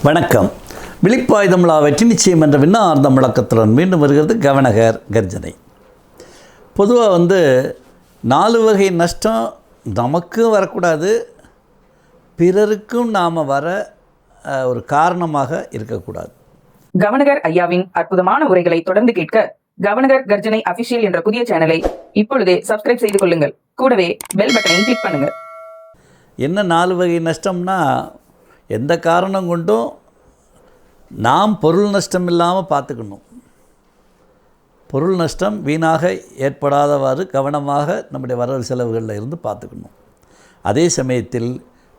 வணக்கம். விழிப்பாயுதம்லா வெற்றி நிச்சயம் என்ற விண்ணார்ந்த முழக்கத்துடன் மீண்டும் வருகிறது கவனகர் கர்ஜனை. பொதுவாக 4 வகை நஷ்டம் நமக்கும் வரக்கூடாது, பிறருக்கும் நாம் வர ஒரு காரணமாக இருக்கக்கூடாது. கவனகர் ஐயாவின் அற்புதமான உரைகளை தொடர்ந்து கேட்க கவனகர் கர்ஜனை அபிஷியல் என்ற புதிய சேனலை இப்பொழுதே சப்ஸ்கிரைப் செய்து கொள்ளுங்கள். கூடவே பெல் பட்டனையும் கிளிக் பண்ணுங்கள். என்ன 4 வகை நஷ்டம்னா, எந்த காரணம் கொண்டும் நாம் பொருள் நஷ்டம் இல்லாமல் பார்த்துக்கணும். பொருள் நஷ்டம் வீணாக ஏற்படாதவாறு கவனமாக நம்முடைய வரவு செலவுகளில் இருந்து பார்த்துக்கணும். அதே சமயத்தில்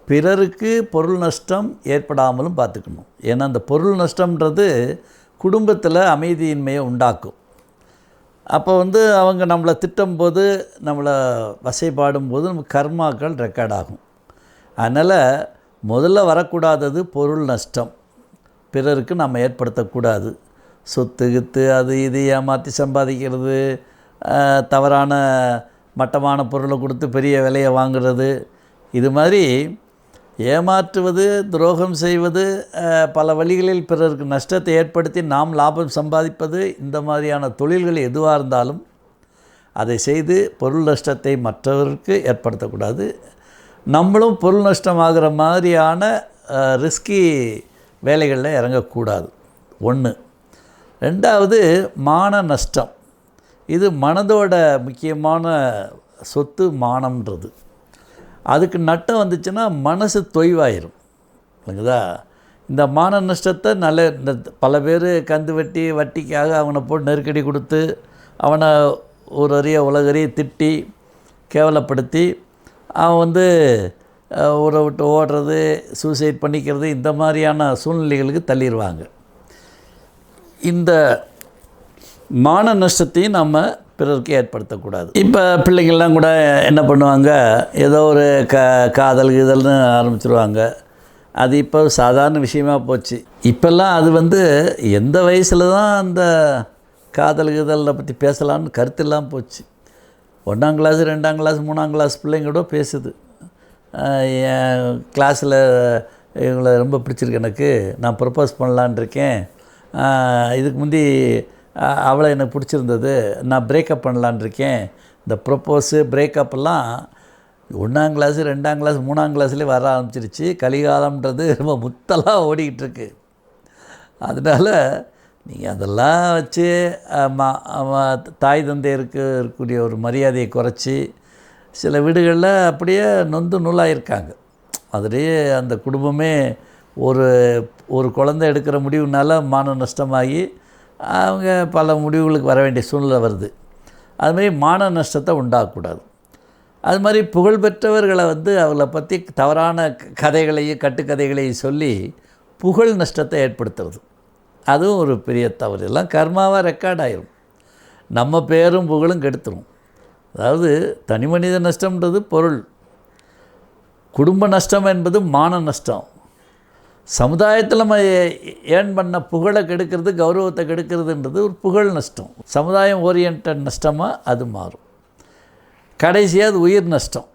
பிறருக்கு பொருள் நஷ்டம் ஏற்படாமலும் பார்த்துக்கணும். ஏன்னா அந்த பொருள் நஷ்டம்ன்றது குடும்பத்தில் அமைதியின்மையை உண்டாக்கும். அப்போ அவங்க நம்மளை திட்டும்போது, நம்மளை வசைப்பாடும்போது நமக்கு கர்மாக்கள் ரெக்கார்ட் ஆகும். அதனால் முதல்ல வரக்கூடாதது பொருள் நஷ்டம். பிறருக்கு நம்ம ஏற்படுத்தக்கூடாது. சொத்து கித்து அது இது ஏமாற்றி சம்பாதிக்கிறது, தவறான மட்டமான பொருளை கொடுத்து பெரிய விலையை வாங்குறது, இது மாதிரி ஏமாற்றுவது, துரோகம் செய்வது, பல வழிகளில் பிறருக்கு நஷ்டத்தை ஏற்படுத்தி நாம் லாபம் சம்பாதிப்பது, இந்த மாதிரியான தொழில்கள் எதுவாக இருந்தாலும் அதை செய்து பொருள் நஷ்டத்தை மற்றவருக்கு ஏற்படுத்தக்கூடாது. நம்மளும் பொருள் நஷ்டமாகிற மாதிரியான ரிஸ்கி வேலைகளில் இறங்கக்கூடாது. 1. 2வது மான நஷ்டம். இது மனதோட முக்கியமான சொத்து மானம்ன்றது. அதுக்கு நட்டம் வந்துச்சுன்னா மனசு தொய்வாயிரும் இல்லைங்களா. இந்த மான நஷ்டத்தை இந்த பல பேர் கந்து வெட்டி வட்டிக்காக அவனை போட்டு நெருக்கடி கொடுத்து, அவனை ஒரு அறிய உலகறிய திட்டி கேவலப்படுத்தி, அவன் ஊரை விட்டு ஓடுறது, சூசைட் பண்ணிக்கிறது, இந்த மாதிரியான சூழ்நிலைகளுக்கு தள்ளிடுவாங்க. இந்த மான நஷ்டத்தையும் நம்ம பிறருக்கு ஏற்படுத்தக்கூடாது. இப்போ பிள்ளைங்கள்லாம் கூட என்ன பண்ணுவாங்க, ஏதோ ஒரு காதல் கீதல்னு ஆரம்பிச்சிருவாங்க. அது இப்போ சாதாரண விஷயமாக போச்சு. இப்போல்லாம் அது எந்த வயசில் தான் அந்த காதல் கீதலை பற்றி பேசலான்னு கருத்து இல்லாமல் போச்சு. 1ஆம் கிளாஸ் 2ஆம் கிளாஸ் 3ஆம் கிளாஸ் பிள்ளைங்களோட பேசுது. என் கிளாஸில் இவங்களை ரொம்ப பிடிச்சிருக்கு, எனக்கு நான் ப்ரப்போஸ் பண்ணலான் இருக்கேன், இதுக்கு முந்தி அவளை எனக்கு பிடிச்சிருந்தது, நான் பிரேக்கப் பண்ணலான் இருக்கேன். இந்த ப்ரப்போஸு பிரேக்கப்லாம் 1ஆம் கிளாஸு 2ஆம் கிளாஸ் 3ஆம் கிளாஸ்லேயே வர ஆரம்பிச்சிருச்சு. கலிகாலம்ன்றது ரொம்ப முத்தலாக ஓடிக்கிட்டுருக்கு. அதனால் நீங்கள் அதெல்லாம் வச்சு தாய் தந்தையருக்கு இருக்கக்கூடிய ஒரு மரியாதையை குறைச்சி, சில வீடுகளில் அப்படியே நொந்து நூலாயிருக்காங்க. அதுலேயே அந்த குடும்பமே ஒரு குழந்தை எடுக்கிற முடிவுனால மான நஷ்டமாகி அவங்க பல முடிவுகளுக்கு வர வேண்டிய சூழ்நிலை வருது. அதுமாதிரி மான நஷ்டத்தை உண்டாகக்கூடாது. அது மாதிரி புகழ்பெற்றவர்களை அவளை பற்றி தவறான கதைகளையும் கட்டுக்கதைகளையும் சொல்லி புகழ் நஷ்டத்தை ஏற்படுத்துறது, அதுவும் ஒரு பெரிய தவறு. எல்லாம் கர்மாவாக ரெக்கார்ட் ஆகிரும். நம்ம பேரும் புகழும் கெடுத்துரும். அதாவது தனி மனித நஷ்டம்ன்றது பொருள், குடும்ப நஷ்டம் என்பது மான நஷ்டம். சமுதாயத்தில் நம்ம ஏர்ன் பண்ண புகழை கெடுக்கிறது, கௌரவத்தை கெடுக்கிறதுன்றது ஒரு புகழ் நஷ்டம். சமுதாயம் ஓரியன்ட் நஷ்டமாக அது மாறும். கடைசியாக அது உயிர் நஷ்டம்.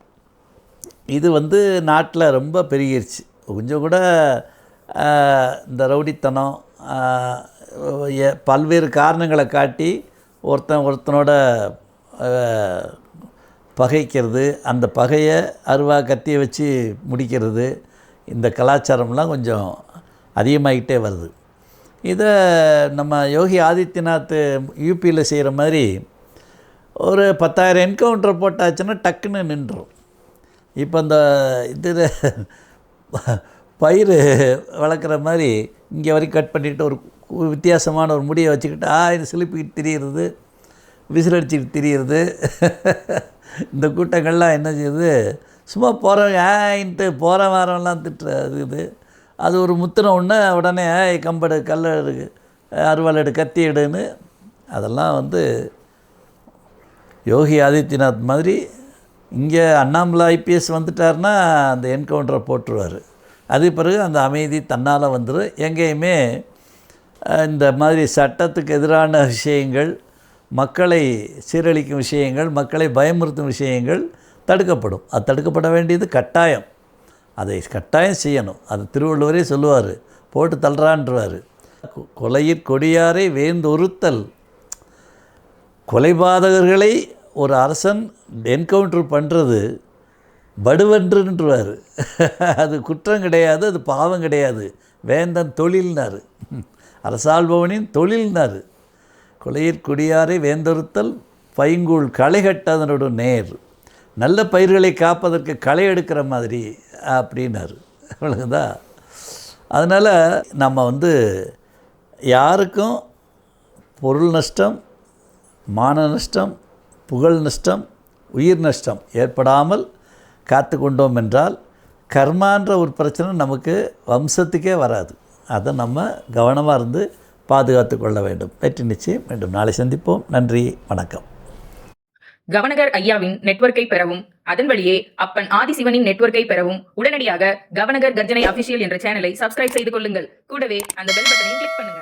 இது நாட்டில் ரொம்ப பெருகிருச்சு. கொஞ்சம் கூட இந்த ரவுடித்தனம், பல்வேறு காரணங்களை காட்டி ஒருத்தனோட பகைக்கிறது, அந்த பகையை அருவா கத்தியை வச்சு முடிக்கிறது, இந்த கலாச்சாரம்லாம் கொஞ்சம் அதிகமாகிட்டே வருது. இதை நம்ம யோகி ஆதித்யநாத் யூபியில் செய்கிற மாதிரி ஒரு 10,000 என்கவுண்டர் போட்டாச்சுன்னா டக்குன்னு நின்றும். இப்போ அந்த இதில் பயிர் வளர்க்குற மாதிரி இங்கே வரைக்கும் கட் பண்ணிவிட்டு ஒரு வித்தியாசமான ஒரு முடியை வச்சுக்கிட்டு இது சிலிப்பிக்கிட்டு திரியிறது, விசிலடிச்சிக்கிட்டு திரியிறது. இந்த கூட்டங்கள்லாம் என்ன செய்யுது, சும்மா போகிறவங்க போகிற வாரம்லாம் திட்டுறது. அது ஒரு முத்தின உடனே கம்பெடு, கல் எடு, அருவாள் எடு, கத்தி எடுன்னு. அதெல்லாம் யோகி ஆதித்யநாத் மாதிரி இங்கே அண்ணாமலை ஐபிஎஸ் வந்துட்டார்னா அந்த என்கவுண்டரை போட்டுருவார். அது பிறகு அந்த அமைதி தன்னால் வந்துடும். எங்கேயுமே இந்த மாதிரி சட்டத்துக்கு எதிரான விஷயங்கள், மக்களை சீரழிக்கும் விஷயங்கள், மக்களை பயமுறுத்தும் விஷயங்கள் தடுக்கப்படும். அது தடுக்கப்பட வேண்டியது கட்டாயம். அதை கட்டாயம் செய்யணும். அது திருவள்ளுவரே சொல்லுவார், போட்டு தள்ளுறான்றவார். கொலையிற் கொடியாரை வேந்தொருத்தல், கொலைபாதகர்களை ஒரு அரசன் என்கவுண்டர் பண்ணுறது படுவன்றுன்றார். அது குற்றம் கிடையாது, அது பாவம் கிடையாது, வேந்தன் தொழில்னார், அரசாள்பவனின் தொழில்னார். கொலையிற் கொடியாரை வேந்தொருத்தல் பைங்கூழ் களை கட்டதனோட நேர், நல்ல பயிர்களை காப்பதற்கு களை எடுக்கிற மாதிரி அப்படின்னாரு. அவ்வளோதா. அதனால் நம்ம யாருக்கும் பொருள் நஷ்டம், மான நஷ்டம், புகழ் நஷ்டம், உயிர் நஷ்டம் ஏற்படாமல் காத்து கொண்டோம் என்றால் கர்மான்ற ஒரு பிரச்சனை நமக்கு வம்சத்துக்கே வராது. அதை நம்ம கவனமாக இருந்து பாதுகாத்து கொள்ள வேண்டும். வெற்றி நிச்சயம். மீண்டும் நாளை சந்திப்போம். நன்றி, வணக்கம். கவனகர் ஐயாவின் நெட்வொர்க்கை பெறவும், அதன் வழியே அப்பன் ஆதிசிவனின் நெட்வொர்க்கை பெறவும் உடனடியாக கவனகர் கர்ஜனை அபிஷியல் என்ற சேனலை சப்ஸ்கிரைப் செய்து கொள்ளுங்கள். கூடவே அந்த பெல் பட்டனையும் கிளிக் பண்ணுங்க.